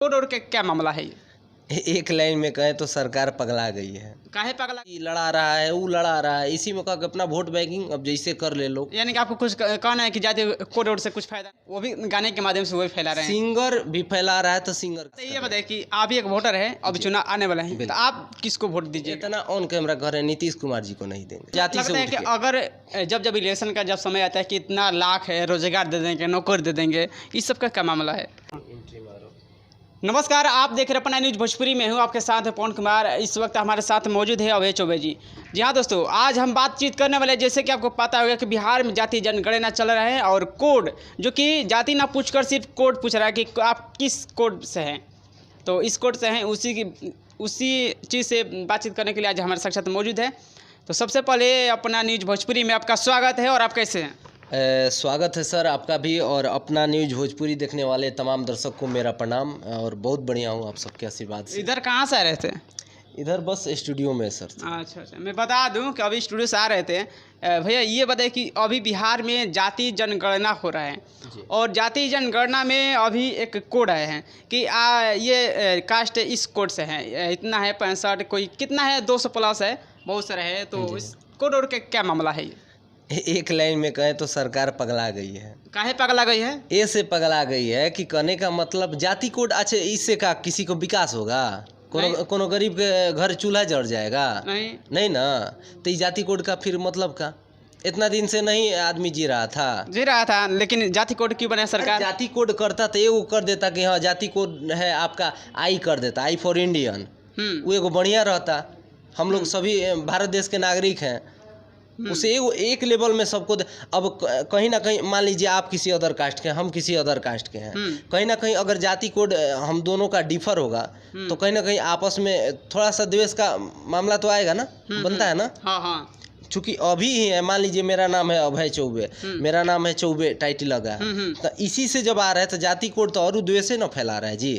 Code के क्या मामला है ये? एक लाइन में कहें तो सरकार पगला गई है। काहे पगला? ये लड़ा रहा है, वो लड़ा रहा है, इसी में कहा कि अपना वोट बैंकिंग अब जैसे कर ले लोग। यानी कि आपको कुछ कहना है कि जाति कोड से कुछ फायदा, वो भी गाने के माध्यम से वही फैला रहे हैं। सिंगर भी फैला रहा है तो सिंगर तो ये बताइए कि आप ही एक वोटर है, अब चुनाव आने वाला है, तो आप किसको वोट दीजिए? इतना ऑन कैमरा कर रहे हैं, नीतीश कुमार जी को नहीं देंगे। जाति लगता से है उठ कि के। अगर जब इलेक्शन का जब समय आता है कि इतना लाख है रोजगार दे देंगे, नौकरी दे देंगे, इस सब का क्या मामला है? नमस्कार, आप देख रहे हैं अपना न्यूज भोजपुरी में हूँ आपके साथ पवन कुमार। इस वक्त हमारे साथ मौजूद है अभय चौबे जी। जी हाँ दोस्तों, आज हम बातचीत करने वाले, जैसे कि आपको पता होगा कि बिहार में जाति जनगणना चल रहा है और कोड, जो कि जाति ना पूछकर सिर्फ कोड पूछ रहा है कि आप किस कोड से हैं, तो इस कोड से हैं, उसी चीज़ से बातचीत करने के लिए आज हमारे साथ मौजूद है। तो सबसे पहले अपना न्यूज भोजपुरी में आपका स्वागत है। और आप कैसे हैं? स्वागत है सर आपका भी, और अपना न्यूज भोजपुरी देखने वाले तमाम दर्शक को मेरा प्रणाम। और बहुत बढ़िया हूँ आप सबके आशीर्वाद से। इधर कहाँ से आ रहे थे? इधर बस स्टूडियो में सर। अच्छा, मैं बता दूं कि अभी स्टूडियो से आ रहे थे। भैया ये बताइए कि अभी बिहार में जाति जनगणना हो रहा है, और जाति जनगणना में अभी एक कोड आए हैं कि ये कास्ट इस कोड से है, इतना है 65, कोई कितना है 200 प्लस है, बहुत सारे है, तो इस कोड और के क्या मामला है ये? एक लाइन में कहें तो सरकार पगला गई है। काहे पगला गई है? ऐसे पगला गई है कि कहने का मतलब जाति कोड, अच्छा इससे का किसी को विकास होगा? कोनो गरीब के घर चूल्हा जड़ जाएगा? नहीं ना। तो जाति कोड का फिर मतलब का? इतना दिन से नहीं आदमी जी रहा था, लेकिन जाति कोड क्यों बनाया सरकार? जाति कोड करता तो एगो कर देता कि हाँ जाति कोड है आपका, आई कर देता, आई फॉर इंडियन, वो एगो बढ़िया रहता। हम लोग सभी भारत देश के नागरिक हैं, उसे एक लेवल में सबको अब कहीं ना कहीं मान लीजिए आप किसी अदर कास्ट के हैं, हम किसी अदर कास्ट के हैं, कहीं ना कहीं अगर जाति कोड हम दोनों का डिफर होगा तो कहीं ना कहीं आपस में थोड़ा सा द्वेष का मामला तो आएगा ना, बनता है ना। हाँ। चूंकि अभी ही है, मान लीजिए मेरा नाम है अभय चौबे, मेरा नाम है चौबे, टाइटल लगा है, तो इसी से जब आ रहा है तो जाति कोड तो और द्वेष न फैला रहा है जी।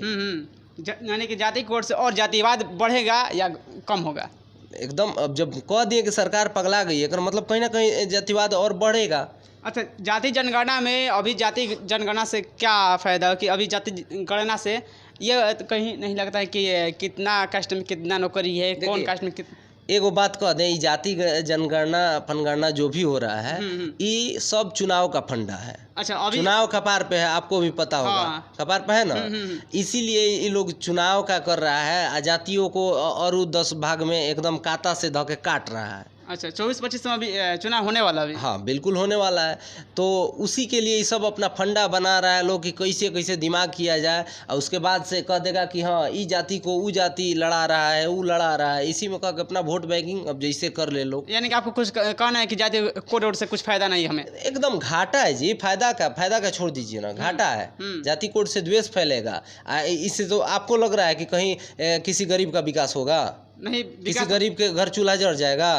यानी कि जाति कोड से और जातिवाद बढ़ेगा या कम होगा? एकदम, अब जब कह दिए कि सरकार पगला गई है, मतलब कहीं ना कहीं जातिवाद और बढ़ेगा। अच्छा, जाति जनगणना में अभी जाति जनगणना से क्या फ़ायदा कि अभी जाति गणना से ये कहीं नहीं लगता है कि कितना कास्ट में कितना नौकरी है, कौन कास्ट में कितना? एगो बात कह दें, जाति जनगणना फनगणना जो भी हो रहा है, ये सब चुनाव का फंडा है। अच्छा, अभी चुनाव कपार पे है, आपको भी पता होगा। कपार पे है ना, इसीलिए ये लोग चुनाव का कर रहा है, जातियों को और 10 भाग में एकदम कांटा से धके काट रहा है। अच्छा, 24-25 में अभी चुनाव होने वाला है? हाँ बिल्कुल होने वाला है। तो उसी के लिए ये सब अपना फंडा बना रहा है लोग कि कैसे कैसे दिमाग किया जाए, और उसके बाद से कह देगा कि हाँ ई जाति को वो जाति लड़ा रहा है, वो लड़ा रहा है, इसी में कह के अपना वोट बैंकिंग अब जैसे कर ले लोग। यानी कि आपको कुछ कहना है कि जाति कोड से कुछ फायदा नहीं हमें? एकदम घाटा है जी। फायदा का छोड़ दीजिए ना, घाटा है। जाति कोड से द्वेष फैलेगा, इससे तो आपको लग रहा है कि कहीं किसी गरीब का विकास होगा? नहीं, किसी गरीब के घर चूल्हा जड़ जाएगा?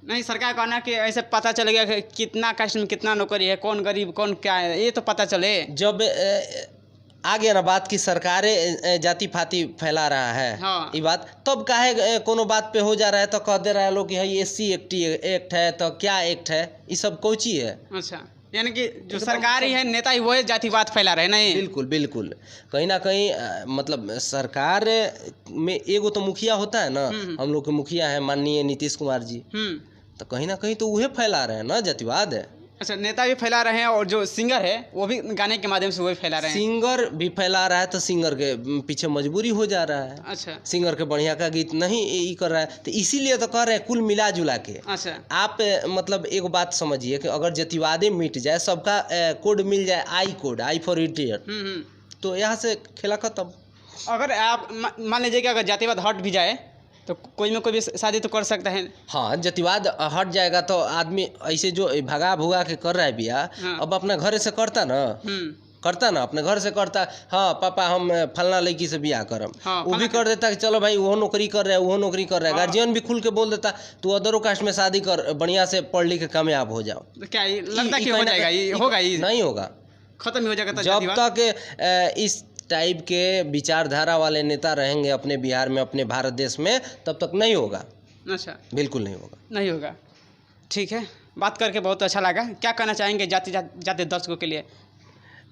नहीं, सरकार कहना कि ऐसे पता चलेगा कि कितना कास्ट में कितना नौकरी है, कौन गरीब कौन क्या है, ये तो पता चले। जब आ गया ना बात की सरकारें जाति फाति फैला रहा है, हाँ। ये बात तब काहे कोनो बात पे हो जा रहा है तो कह दे रहा है लोग कि ये SC एक्ट है, तो क्या एक्ट है, ये सब कोची है। अच्छा, यानी कि जो सरकार ही है, नेता ही वो जातिवाद फैला रहे। नहीं, बिल्कुल कहीं ना कहीं मतलब सरकार में एगो तो मुखिया होता है ना, हम लोग के मुखिया है माननीय नीतीश कुमार जी, तो कहीं ना कहीं तो वह फैला रहे हैं ना जातिवाद। अच्छा, नेता भी फैला रहे हैं और जो सिंगर है वो भी गाने के माध्यम से वही फैला रहे हैं। सिंगर भी फैला रहा है तो सिंगर के पीछे मजबूरी हो जा रहा है। अच्छा, सिंगर के बढ़िया का गीत नहीं ये कर रहा है, तो इसीलिए तो कह रहे हैं कुल मिला जुला के। अच्छा, आप मतलब एक बात समझिए कि अगर जातिवादे मिट जाए, सबका कोड मिल जाए, आई कोड, आई फॉर इंडियन, तो यहाँ से खेला खत्म। अगर आप मान लीजिए कि अगर जातिवाद हट भी जाए तो कोई में कोई भी शादी तो कर सकता है। हाँ, जातिवाद हट जाएगा तो आदमी ऐसे जो भगा भुगा के कर रहा है बिया, अब अपना घर से करता ना, अपने घर से करता। हाँ पापा हम फलना लड़की से बियाह करम, वो भी कर देता कि चलो भाई वो नौकरी कर रहा है, वो नौकरी कर रहा है। गार्जियन भी खुल के बोल देता तू अदरों कास्ट में शादी कर, बढ़िया से पढ़ लिख के कामयाब हो जाओ। तो क्या लगता है कि हो जाएगा? ये होगा? ये नहीं होगा, खत्म हो जाएगा जब तक इस टाइप के विचारधारा वाले नेता रहेंगे अपने बिहार में, अपने भारत देश में, तब तक नहीं होगा। अच्छा, बिल्कुल नहीं होगा। ठीक है, बात करके बहुत अच्छा लगा। क्या कहना चाहेंगे जाति दर्शकों के लिए?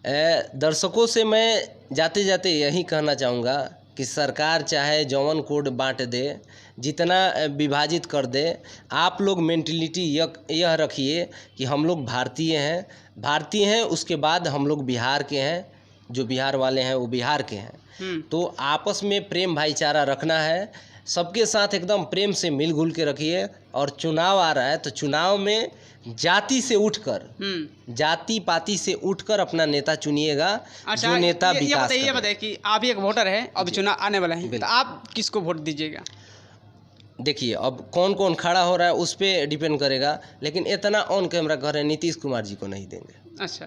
दर्शकों से मैं जाते जाते यही कहना चाहूँगा कि सरकार चाहे जौवन कोड बांट दे, जितना विभाजित कर दे, आप लोग मेंटलिटी यह रखिए कि हम लोग भारतीय हैं, उसके बाद हम लोग बिहार के हैं, जो बिहार वाले हैं वो बिहार के हैं। तो आपस में प्रेम भाईचारा रखना है, सबके साथ एकदम प्रेम से मिलजुल के रखिए। और चुनाव आ रहा है तो चुनाव में जाति से उठकर, जाति पाति से उठकर अपना नेता चुनिएगा। अच्छा, जो नेता विकास ये बताइए कि आप एक वोटर हैं, अब चुनाव आने वाला है, तो आप किसको वोट दीजिएगा? देखिए, अब कौन कौन खड़ा हो रहा है उस पर डिपेंड करेगा, लेकिन इतना ऑन कैमरा कह रहे हैं नीतीश कुमार जी को नहीं देंगे। अच्छा,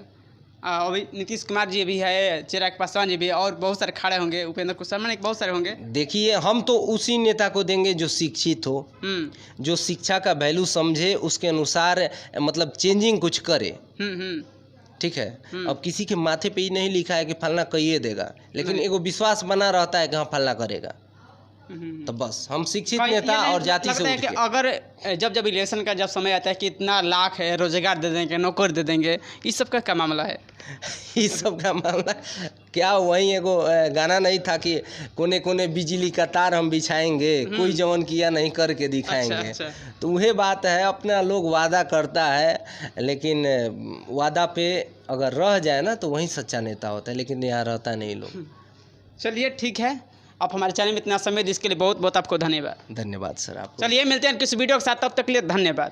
अभी नीतीश कुमार जी भी है, चिराग पासवान जी भी है, और बहुत सारे खड़े होंगे, उपेंद्र कुशवाहा, बहुत सारे होंगे। देखिए, हम तो उसी नेता को देंगे जो शिक्षित हो, जो शिक्षा का वैल्यू समझे, उसके अनुसार मतलब चेंजिंग कुछ करे। ठीक है। अब किसी के माथे पे ही नहीं लिखा है कि फलना कहिए देगा, लेकिन एगो विश्वास बना रहता है कि हाँ फलना करेगा। तो बस हम शिक्षित नेता और जाति से उठ के, अगर जब इलेक्शन का जब समय आता है कि इतना लाख है, रोजगार दे देंगे, नौकरी दे देंगे, इस सब का क्या मामला है? इस सब का मामला क्या, वही एगो गाना नहीं था कि कोने कोने बिजली का तार हम बिछाएंगे, कोई जवन किया नहीं करके दिखाएंगे। अच्छा। तो वही बात है, अपना लोग वादा करता है, लेकिन वादा पे अगर रह जाए ना तो वही सच्चा नेता होता है, लेकिन यहाँ रहता नहीं लोग। चलिए ठीक है, आप हमारे चैनल में इतना समय दी, इसके लिए बहुत बहुत आपको धन्यवाद। धन्यवाद सर आपको। चलिए मिलते हैं किसी वीडियो के साथ, तब तक के लिए धन्यवाद।